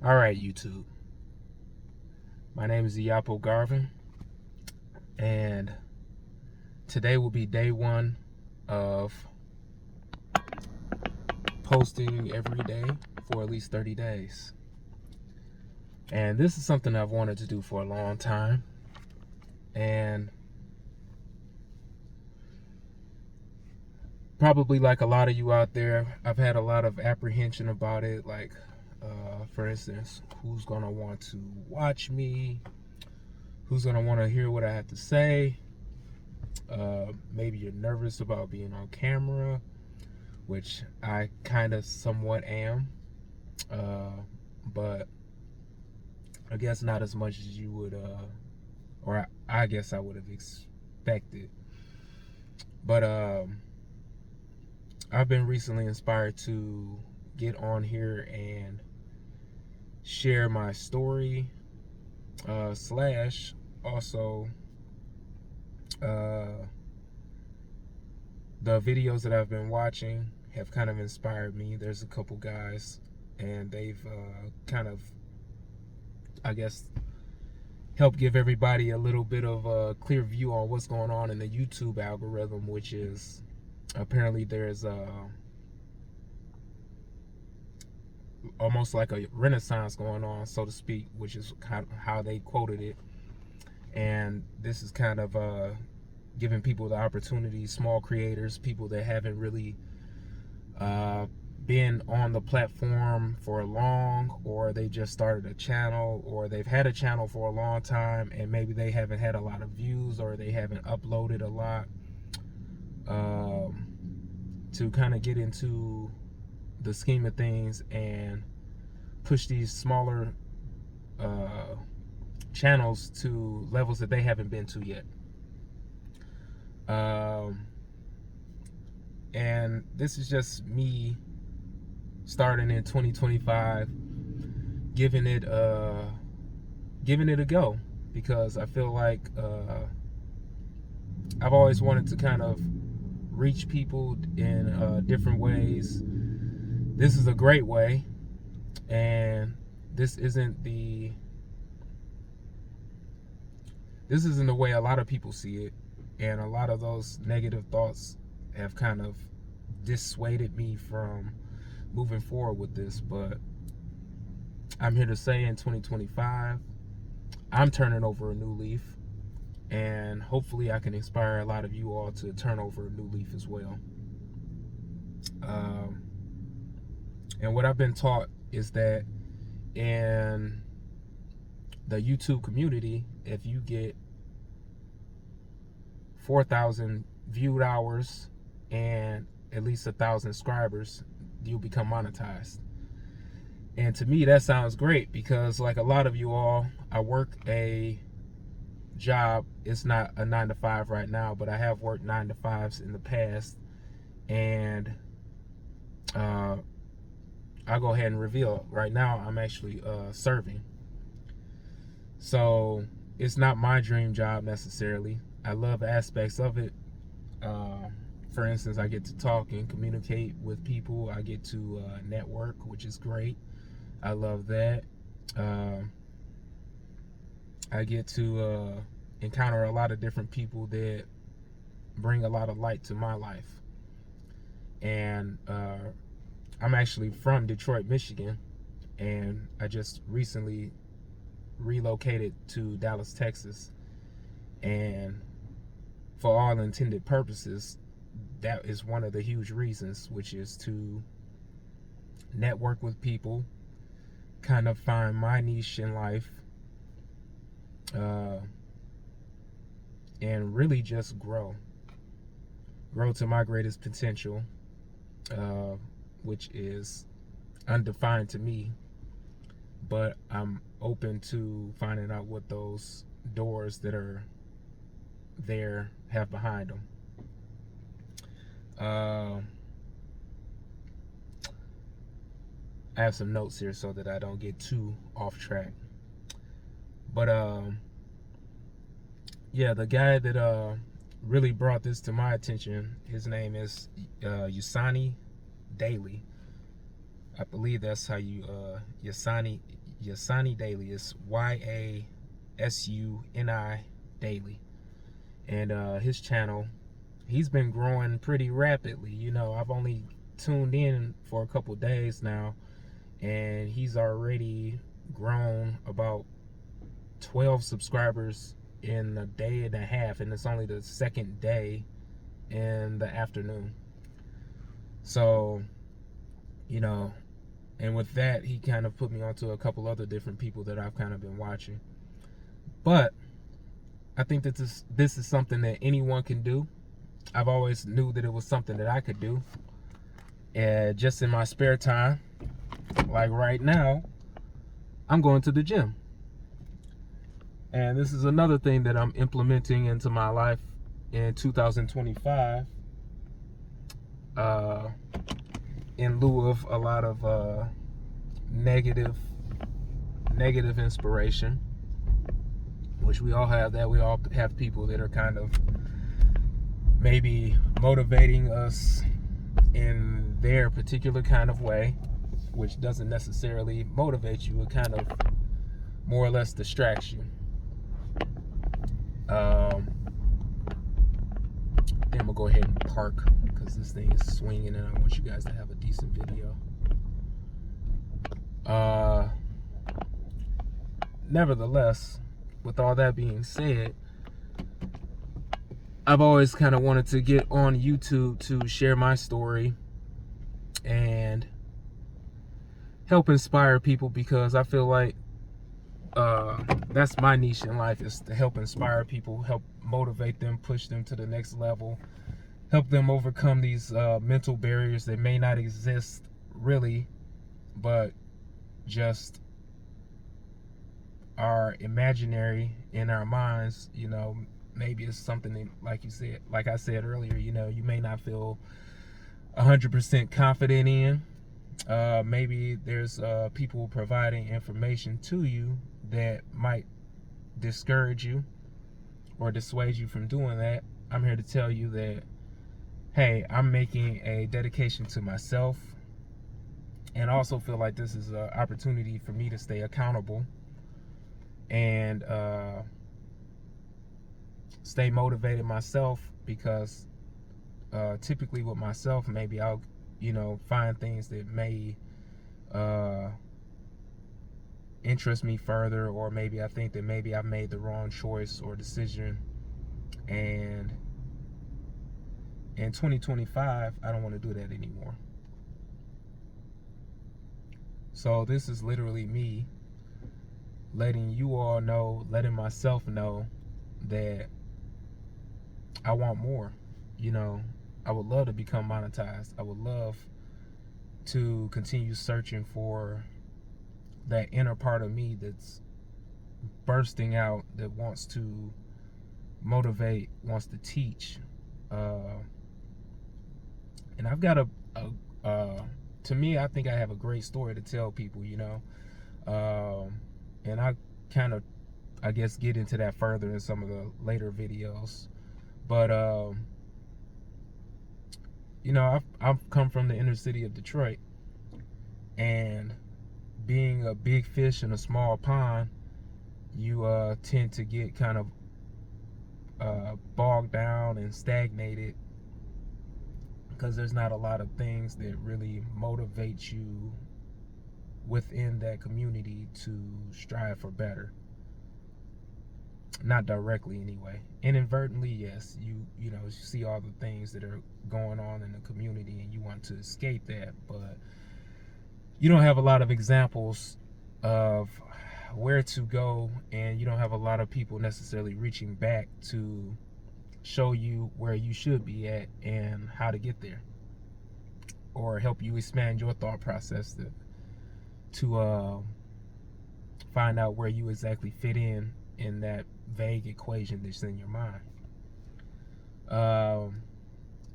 All right, YouTube. My name is Iapo Garvin, and today will be day one of posting every day for at least 30 days. And this is something I've wanted to do for a long time. And probably like a lot of you out there, I've had a lot of apprehension about it. Like, for instance, who's going to want to watch me? Who's going to want to hear what I have to say? Maybe you're nervous about being on camera, which I kind of somewhat am, but I guess not as much as you would, or I guess I would have expected. But I've been recently inspired to get on here and share my story, slash also the videos that I've been watching have kind of inspired me. There's a couple guys, and they've kind of, I guess, helped give everybody a little bit of a clear view on what's going on in the YouTube algorithm, which is apparently there's almost like a renaissance going on, so to speak, which is kind of how they quoted it. And this is kind of giving people the opportunity, small creators, people that haven't really been on the platform for long, or they just started a channel, or they've had a channel for a long time and maybe they haven't had a lot of views, or they haven't uploaded a lot, to kind of get into the scheme of things and push these smaller channels to levels that they haven't been to yet. And this is just me starting in 2025, giving it a go, because I feel like I've always wanted to kind of reach people in different ways. This is a great way, and this isn't the way a lot of people see it, and a lot of those negative thoughts have kind of dissuaded me from moving forward with this. But I'm here to say, in 2025, I'm turning over a new leaf, and hopefully I can inspire a lot of you all to turn over a new leaf as well. And what I've been taught is that in the YouTube community, if you get 4,000 viewed hours and at least 1,000 subscribers, you'll become monetized. And to me, that sounds great, because like a lot of you all, I work a job. It's not a 9-to-5 right now, but I have worked 9-to-5s in the past. And I'll go ahead and reveal, right now I'm actually serving. So it's not my dream job necessarily. I love aspects of it. For instance, I get to talk and communicate with people. I get to network, which is great. I love that. I get to encounter a lot of different people that bring a lot of light to my life. And I'm actually from Detroit, Michigan, and I just recently relocated to Dallas, Texas. And for all intended purposes, that is one of the huge reasons, which is to network with people, kind of find my niche in life, and really just grow to my greatest potential, which is undefined to me, but I'm open to finding out what those doors that are there have behind them. I have some notes here so that I don't get too off track. But yeah, the guy that really brought this to my attention, his name is Yasani Daily. I believe that's how you Yasani Yasuni Daily. It's YASUNI Daily. And his channel, he's been growing pretty rapidly. You know, I've only tuned in for a couple days now, and he's already grown about 12 subscribers in a day and a half, and it's only the second day in the afternoon. So, you know, and with that, he kind of put me onto a couple other different people that I've kind of been watching. But I think that this is something that anyone can do. I've always knew that it was something that I could do. And just in my spare time, like right now, I'm going to the gym. And this is another thing that I'm implementing into my life in 2025, in lieu of a lot of negative inspiration, which we all have. That we all have people that are kind of maybe motivating us in their particular kind of way, which doesn't necessarily motivate you. It kind of more or less distracts you. Then I'm gonna go ahead and park because this thing is swinging and I want you guys to have a decent video. Nevertheless, with all that being said, I've always kind of wanted to get on YouTube to share my story and help inspire people, because I feel like that's my niche in life, is to help inspire people, help motivate them, push them to the next level, help them overcome these mental barriers that may not exist really, but just are imaginary in our minds. You know, maybe it's something that, like I said earlier, you know, you may not feel 100% confident in. Maybe there's people providing information to you that might discourage you or dissuade you from doing that. I'm here to tell you that, hey, I'm making a dedication to myself, and also feel like this is an opportunity for me to stay accountable and stay motivated myself, because typically with myself, maybe I'll, you know, find things that may interest me further, or maybe I think that maybe I've made the wrong choice or decision, and in 2025 I don't want to do that anymore. So this is literally me letting you all know, letting myself know that I want more. You know, I would love to become monetized. I would love to continue searching for that inner part of me that's bursting out, that wants to motivate, wants to teach. And I've got to me, I think I have a great story to tell people, you know. And I kind of, I guess, get into that further in some of the later videos. But, you know, I've come from the inner city of Detroit, and being a big fish in a small pond, you tend to get kind of bogged down and stagnated, because there's not a lot of things that really motivate you within that community to strive for better. Not directly anyway. Inadvertently, yes, you know, you see all the things that are going on in the community and you want to escape that, but you don't have a lot of examples of where to go, and you don't have a lot of people necessarily reaching back to show you where you should be at and how to get there, or help you expand your thought process to find out where you exactly fit in that vague equation that's in your mind.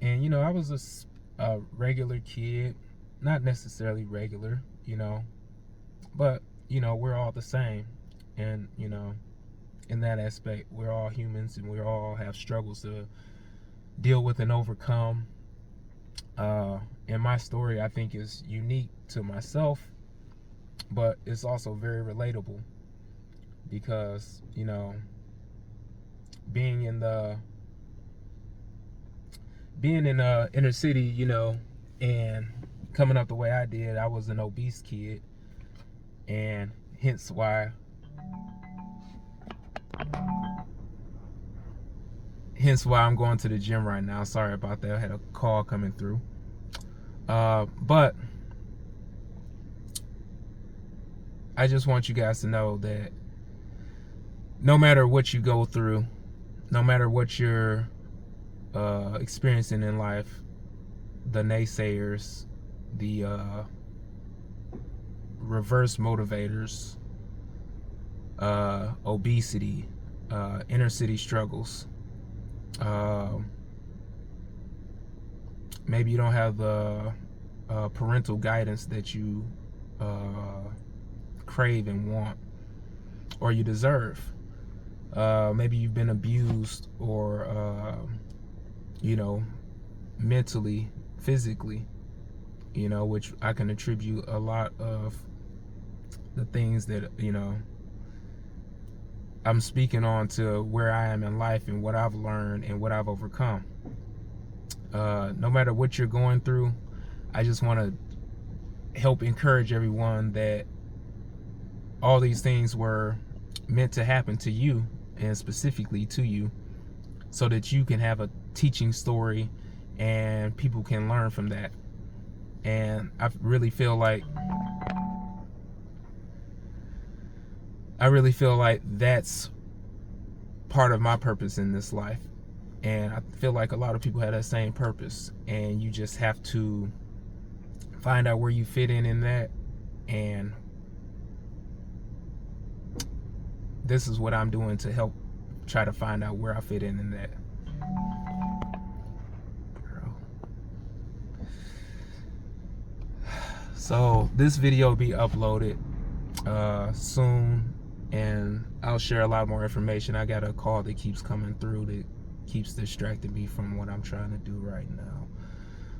And you know, I was a regular kid, not necessarily regular, you know, but you know, we're all the same, and you know, in that aspect, we're all humans, and we all have struggles to deal with and overcome. And my story, I think, is unique to myself, but it's also very relatable because, being in the inner city, and coming up the way I did, I was an obese kid, and hence why I'm going to the gym right now. Sorry about that. I had a call coming through. But I just want you guys to know that no matter what you go through, no matter what you're experiencing in life, the naysayers, the reverse motivators, obesity, inner city struggles, maybe you don't have the parental guidance that you crave and want or you deserve. Maybe you've been abused or mentally, physically, which I can attribute a lot of the things that I'm speaking on to where I am in life and what I've learned and what I've overcome. No matter what you're going through, I just want to help encourage everyone that all these things were meant to happen to you, and specifically to you, so that you can have a teaching story and people can learn from that. And I really feel like that's part of my purpose in this life. And I feel like a lot of people have that same purpose, and you just have to find out where you fit in that. And this is what I'm doing to help try to find out where I fit in that. So this video will be uploaded soon, and I'll share a lot more information. I got a call that keeps coming through that keeps distracting me from what I'm trying to do right now.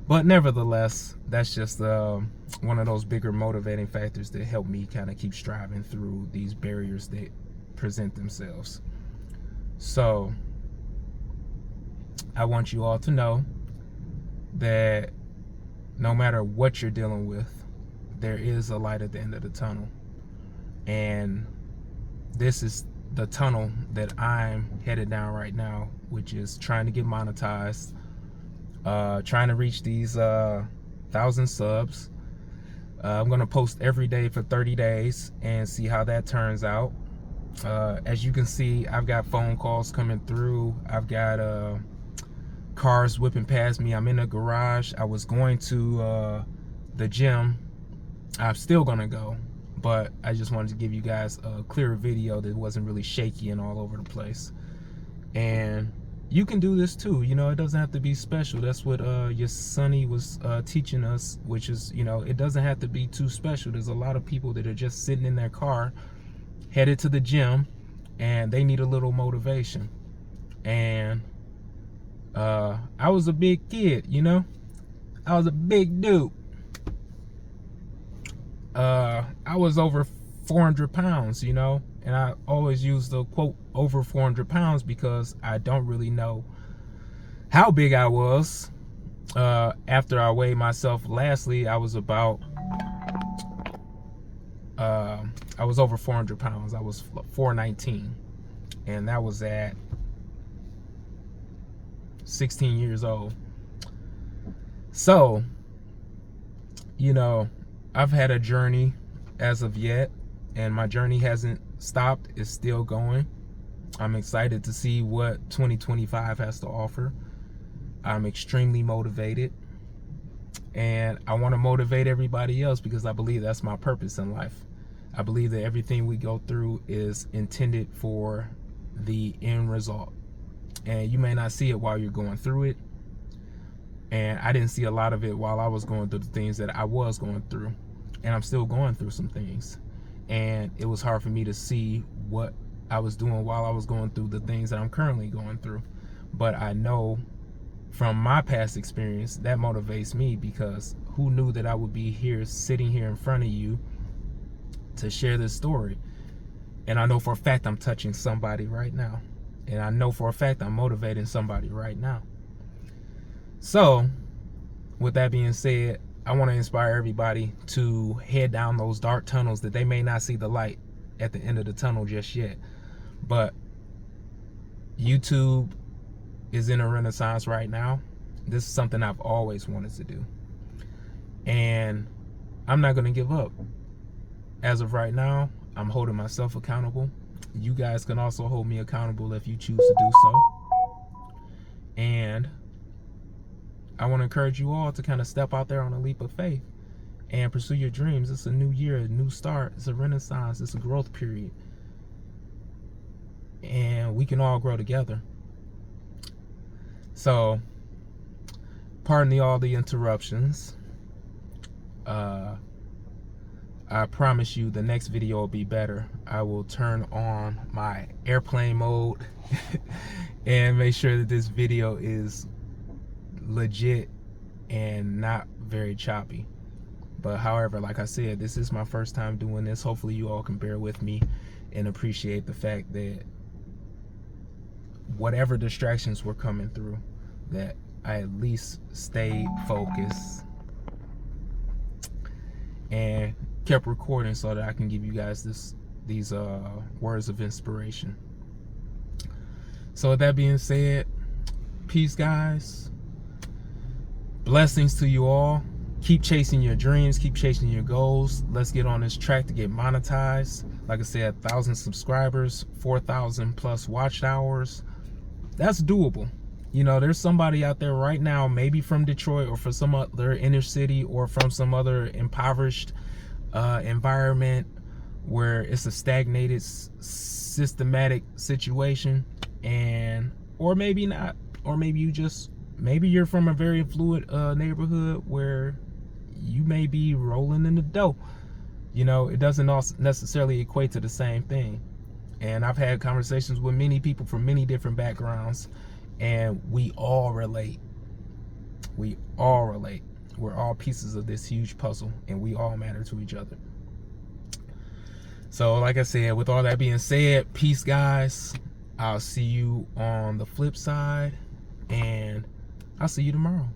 But nevertheless, that's just one of those bigger motivating factors that help me kind of keep striving through these barriers that present themselves. So I want you all to know that no matter what you're dealing with, there is a light at the end of the tunnel. And this is the tunnel that I'm headed down right now, which is trying to get monetized, trying to reach these 1,000 subs. I'm gonna post every day for 30 days and see how that turns out. As you can see, I've got phone calls coming through. I've got cars whipping past me. I'm in a garage. I was going to the gym. I'm still gonna go, but I just wanted to give you guys a clearer video that wasn't really shaky and all over the place. And you can do this too. It doesn't have to be special. That's what your Sonny was teaching us, which is, it doesn't have to be too special. There's a lot of people that are just sitting in their car, headed to the gym, and they need a little motivation. And I was a big kid, I was a big dude. I was over 400 pounds, and I always use the quote over 400 pounds because I don't really know how big I was. After I weighed myself lastly, I was about I was over 400 pounds. I was 419, and that was at 16 years old. So, I've had a journey as of yet, and my journey hasn't stopped. It's still going. I'm excited to see what 2025 has to offer. I'm extremely motivated, and I want to motivate everybody else because I believe that's my purpose in life. I believe that everything we go through is intended for the end result, and you may not see it while you're going through it. And I didn't see a lot of it while I was going through the things that I was going through, and I'm still going through some things. And it was hard for me to see what I was doing while I was going through the things that I'm currently going through. But I know from my past experience that motivates me, because who knew that I would be here, sitting here in front of you, to share this story. And I know for a fact I'm touching somebody right now. And I know for a fact I'm motivating somebody right now. So, with that being said, I want to inspire everybody to head down those dark tunnels that they may not see the light at the end of the tunnel just yet. But YouTube is in a renaissance right now. This is something I've always wanted to do. And I'm not going to give up. As of right now, I'm holding myself accountable. You guys can also hold me accountable if you choose to do so. And I want to encourage you all to kind of step out there on a leap of faith and pursue your dreams. It's a new year, a new start. It's a renaissance. It's a growth period. And we can all grow together. So, pardon all the interruptions. I promise you the next video will be better. I will turn on my airplane mode and make sure that this video is legit and not very choppy. But however, like I said, this is my first time doing this. Hopefully you all can bear with me and appreciate the fact that whatever distractions were coming through, that I at least stayed focused and kept recording so that I can give you guys these words of inspiration. So with that being said, peace, guys. Blessings to you all. Keep chasing your dreams, keep chasing your goals. Let's get on this track to get monetized. Like I said, 1,000 subscribers, 4,000 plus watch hours. That's doable. You know, there's somebody out there right now, maybe from Detroit or from some other inner city or from some other impoverished environment where it's a stagnated, systematic situation, and or maybe not, or maybe you're from a very affluent neighborhood where you may be rolling in the dough. You know, it doesn't necessarily equate to the same thing. And I've had conversations with many people from many different backgrounds, and we all relate. We all relate. We're all pieces of this huge puzzle, and we all matter to each other. So, like I said, with all that being said, peace, guys. I'll see you on the flip side, and I'll see you tomorrow.